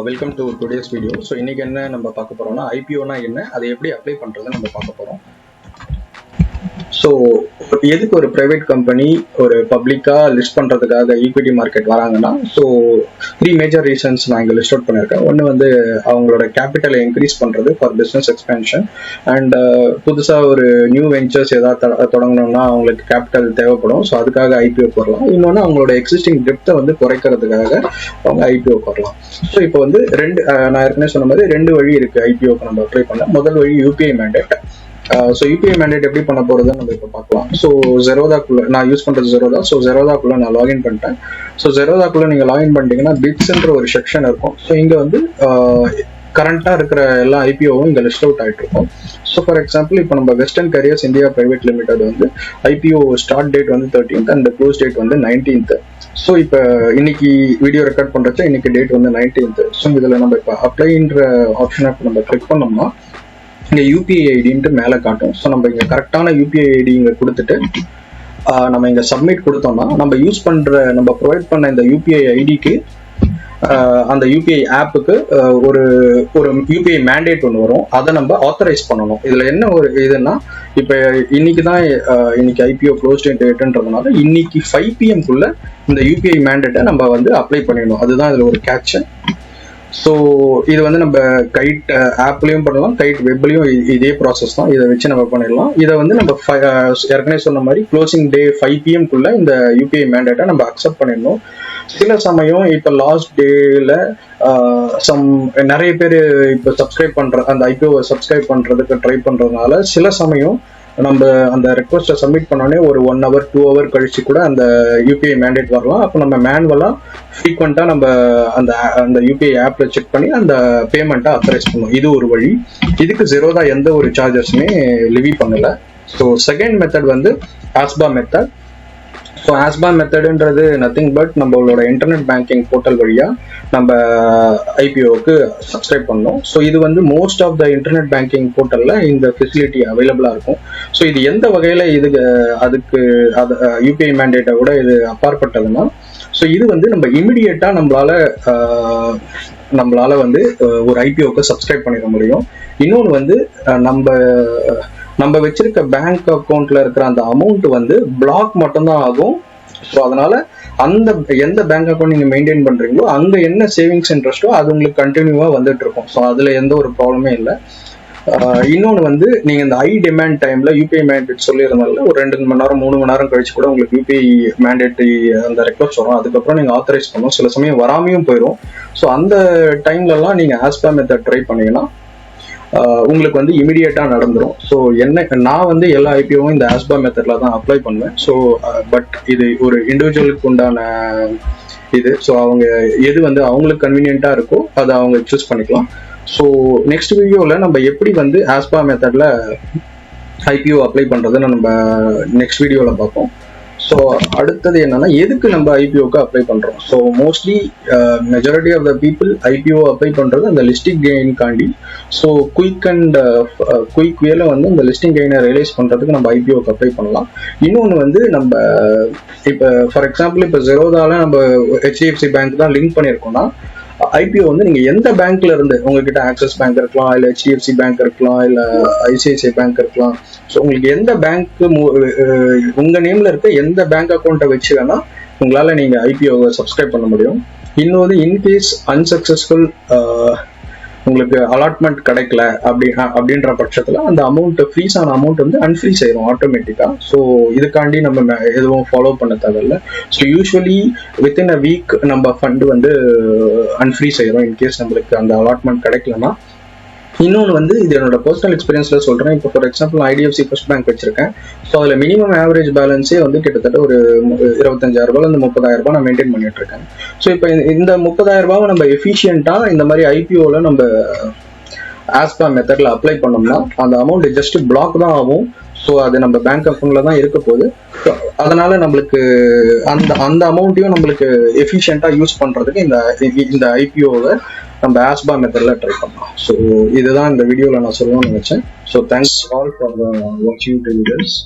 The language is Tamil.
Welcome to today's video. So இன்றைக்கி என்ன நம்ம பார்க்க போகிறோம்னா, ஐபிஓனா என்ன, அதை எப்படி அப்ளை பண்ணுறதை நம்ம பார்க்க போகிறோம். ஸோ எதுக்கு ஒரு ப்ரைவேட் கம்பெனி ஒரு பப்ளிக்காக லிஸ்ட் பண்ணுறதுக்காக ஈக்விட்டி மார்க்கெட் வராங்கன்னா, ஸோ 3 மேஜர் ரீசன்ஸ் நான் இங்கே லிஸ்ட் அவுட் பண்ணியிருக்கேன். ஒன்று வந்து அவங்களோட கேபிட்டலை இன்க்ரீஸ் பண்ணுறது ஃபார் பிஸ்னஸ் எக்ஸ்பென்ஷன், அண்ட் புதுசாக ஒரு நியூ வெஞ்சர்ஸ் ஏதாவது தொடங்கணும்னா அவங்களுக்கு கேபிட்டல் தேவைப்படும். ஸோ அதுக்காக ஐபிஓ வரலாம். இன்னொன்று அவங்களோட எக்ஸிஸ்டிங் டெப்த்தை வந்து குறைக்கிறதுக்காக அவங்க ஐபிஓ வரலாம். ஸோ இப்போ வந்து நான் ஏற்கனவே சொன்ன மாதிரி 2 வழி இருக்குது ஐபிஓக்கு நம்ம அப்ளை பண்ண. முதல் வழி UPI mandate. So UPI mandate எப்படி பண்ண போகிறதுன்னு நம்ம இப்போ பார்க்கலாம். ஸோ ஜெரோதாக்குள்ளே நான் யூஸ் பண்ணுறது ஜெரோதா. ஸோ ஜெரோதாக்குள்ளே நான் லாகின் பண்ணிட்டேன். ஸோ ஜெரோதாக்குள்ளே நீங்கள் லாகின் பண்ணிட்டீங்கன்னா பிட்ஸ்ன்ற ஒரு செக்ஷன் இருக்கும். ஸோ இங்கே வந்து கரண்ட்டாக இருக்கிற எல்லா ஐபிஓவும் இங்கே லிஸ்ட் அவுட் ஆகிட்டு இருக்கும். ஸோ ஃபார் எக்ஸாம்பிள் இப்போ நம்ம western careers India private limited வந்து ஐபிஓ ஸ்டார்ட் டேட் வந்து 13th அண்ட் க்ளோஸ் டேட் வந்து 19th. ஸோ இப்போ இன்னைக்கு வீடியோ ரெக்கார்ட் பண்ணுறச்சா இன்னைக்கு டேட் வந்து 19th. ஸோ இதில் நம்ம இப்போ அப்ளைன்ற ஆப்ஷனை நம்ம கிளிக் பண்ணோம்னா இங்கே யூபிஐ ஐடின்ட்டு மேலே காட்டும். ஸோ நம்ம இங்கே கரெக்டான யூபிஐ ஐடி இங்கே கொடுத்துட்டு நம்ம இங்கே சப்மிட் கொடுத்தோம்னா நம்ம யூஸ் பண்ணுற நம்ம ப்ரொவைட் பண்ண இந்த யூபிஐ ஐடிக்கு அந்த யூபிஐ ஆப்புக்கு ஒரு யூபிஐ மேண்டேட் ஒன்று வரும். அதை நம்ம ஆத்தரைஸ் பண்ணணும். இதில் என்ன ஒரு இதுன்னா, இப்போ இன்னைக்கு ஐபிஓ க்ளோஸ் டேட்ன்றதுனால இன்னைக்கு 5 PM இந்த யூபிஐ மேண்டேட்டை நம்ம வந்து அப்ளை பண்ணிடணும். அதுதான் இதில் ஒரு கேட்ச். ஸோ இது வந்து நம்ம கைட் ஆப்லேயும் பண்ணலாம், கைட் வெப்லேயும் இதே ப்ராசஸ் தான். இதை வச்சு நம்ம பண்ணிடலாம். இதை வந்து நம்ம ஏற்கனவே சொன்ன மாதிரி க்ளோசிங் டே 5 PM இந்த யூபிஐ மேண்டேட்டை நம்ம அக்செப்ட் பண்ணிடணும். சில சமயம் இப்போ லாஸ்ட் டேல நிறைய பேர் இப்போ சப்ஸ்கிரைப் பண்ணுற அந்த ஐபிஓவை சப்ஸ்கிரைப் பண்ணுறதுக்கு ட்ரை பண்ணுறதுனால சில சமயம் நம்ம அந்த ரெக்வஸ்ட்டை சப்மிட் பண்ணோடனே ஒரு 1 hour 2 hour கழிச்சு கூட அந்த யூபிஐ மேண்டேட் வரலாம். அப்போ நம்ம மேனுவலாக ஃப்ரீக்வெண்ட்டாக நம்ம அந்த யூபிஐ ஆப்பில் செக் பண்ணி அந்த பேமெண்ட்டை அத்தரைஸ் பண்ணுவோம். இது ஒரு வழி. இதுக்கு ஜெரோதா எந்த ஒரு சார்ஜஸுமே லிவி பண்ணலை. ஸோ செகண்ட் மெத்தட் வந்து ஆஸ்பா மெத்தட். ஸோ ஆஸ்பா மெத்தடுன்றது நத்திங் பட் நம்மளோட இன்டர்நெட் பேங்கிங் போர்ட்டல் வழியாக நம்ம ஐபிஓவுக்கு சப்ஸ்கிரைப் பண்ணோம். ஸோ இது வந்து most of the internet banking போர்ட்டலில் இந்த ஃபெசிலிட்டி அவைலபிளாக இருக்கும். ஸோ இது எந்த வகையில் அதுக்கு யூபிஐ மேண்டேட்டை விட இது அப்பாற்பட்டதுன்னா, ஸோ இது வந்து நம்ம இமிடியேட்டாக நம்மளால வந்து ஒரு ஐபிஓக்கு சப்ஸ்கிரைப் பண்ணிட முடியும். இன்னொன்று வந்து நம்ம வச்சிருக்க பேங்க் அக்கௌண்ட்ல இருக்கிற அந்த அமௌண்ட் வந்து பிளாக் மட்டும்தான் ஆகும். ஸோ அதனால எந்த பேங்க் அக்கௌண்ட் நீங்க மெயின்டைன் பண்றீங்களோ அங்க என்ன சேவிங்ஸ் இன்ட்ரெஸ்ட்டோ அது உங்களுக்கு கண்டினியூவா வந்துட்டு இருக்கும். ஸோ அதுல எந்த ஒரு ப்ராப்ளமே இல்லை. இன்னொன்று வந்து நீங்க இந்த டிமாண்ட் டைம்ல யூபிஐ மேண்டேட் சொல்லியிருந்தால ஒரு 2 மணி நேரம் 3 மணி நேரம் கழிச்சு கூட உங்களுக்கு யூபிஐ மேண்டேட் அந்த ரெக்வஸ்ட் வரும். அதுக்கப்புறம் நீங்க ஆத்தரைஸ் பண்ணணும். சில சமயம் வராமையும் போயிடும். ஸோ அந்த டைம்லலாம் நீங்க ஆஸ்பா மெத்தட் ட்ரை பண்ணீங்கன்னா உங்களுக்கு வந்து இமிடியேட்டா நடந்துடும். ஸோ நான் வந்து எல்லா ஐபிஓவும் இந்த ஆஸ்பா மெத்தட்ல தான் அப்ளை பண்ணுவேன். ஸோ பட் இது ஒரு இண்டிவிஜுவலுக்கு உண்டான இது. ஸோ அவங்க எது வந்து அவங்களுக்கு கன்வீனியன்ட்டா இருக்கோ அதை அவங்க சூஸ் பண்ணிக்கலாம். ஸோ நெக்ஸ்ட் வீடியோவில் நம்ம எப்படி வந்து ஆஸ்பா மெத்தட்ல ஐபிஓ அப்ளை பண்றதுன்னு நம்ம நெக்ஸ்ட் வீடியோவில் பார்ப்போம். ஸோ அடுத்தது என்னன்னா, எதுக்கு நம்ம ஐபிஓக்கு அப்ளை பண்றோம். So mostly majority of the people IPO apply பண்றது அந்த லிஸ்டிங் கெயின் காண்டி. ஸோ குயிக் வேல வந்து அந்த லிஸ்டிங் கெயினை ரியலைஸ் பண்றதுக்கு நம்ம ஐபிஓக்கு அப்ளை பண்ணலாம். இன்னொன்று வந்து நம்ம இப்போ ஃபார் எக்ஸாம்பிள் இப்போ ஜெரோதால நம்ம HDFC பேங்க் தான் லிங்க் பண்ணியிருக்கோம்னா, ஐபிஓ வந்து நீங்க எந்த பேங்க்ல இருந்து, உங்ககிட்ட ஆக்சிஸ் பேங்க் இருக்கலாம், இல்ல HDFC பேங்க் இருக்கலாம், இல்ல ICICI பேங்க் இருக்கலாம். ஸோ உங்களுக்கு எந்த பேங்க் உங்க நேம்ல இருக்க எந்த பேங்க் அக்கௌண்ட்டை வச்சு வேணா உங்களால நீங்க ஐபிஓவை சப்ஸ்கிரைப் பண்ண முடியும். இன்னொரு இன்கேஸ் அன்சக்சஸ்ஃபுல் உங்களுக்கு அலாட்மெண்ட் கிடைக்கல அப்படின்ற பட்சத்துல அந்த அமௌண்ட் ஃப்ரீஸ் ஆன அமௌண்ட் வந்து அன்ஃப்ரீஸ் ஆயிரும் ஆட்டோமேட்டிக்கா. ஸோ இதுக்காண்டி நம்ம எதுவும் ஃபாலோ பண்ண தேவையில்லை. So usually within a week நம்ம ஃபண்ட் வந்து அன்ஃப்ரீஸ் ஆயிரும் இன்கேஸ் நம்மளுக்கு அந்த அலாட்மெண்ட் கிடைக்கலன்னா. இன்னொன்று வந்து இது என்னோட பர்சனல் எக்ஸ்பீரியன்ஸ்ல சொல்றேன். இப்போ for example IDFC first bank வச்சிருக்கேன். ஸோ அதில் மினிமம் ஆவரேஜ் பேலன்ஸே வந்து கிட்டத்தட்ட ஒரு 25,000 இந்த 30,000 நான் மெயின்டைன் பண்ணிட்டு இருக்கேன். ஸோ இப்போ இந்த 30,000 நம்ம எஃபிஷியண்டா இந்த மாதிரி ஐபிஓல நம்ம ஆஸ்பா மெத்தட்ல அப்ளை பண்ணோம்னா அந்த அமௌண்ட் ஜஸ்ட் பிளாக் தான் ஆகும். ஸோ அது நம்ம பேங்க் அக்கௌண்ட்ல தான் இருக்க போகுது. அதனால நம்மளுக்கு அந்த அமௌண்ட்டையும் நம்மளுக்கு எஃபிஷியண்டா யூஸ் பண்றதுக்கு இந்த ஐபிஓவை நம்ம ஆஸ்பா மெத்தட்ல ட்ரை பண்ணலாம். ஸோ இதுதான் இந்த வீடியோவில் நான் சொல்லணும்னு நினைச்சேன். ஸோ தேங்க்ஸ் ஆல் ஃபார் வாட்சிங் டு திஸ்.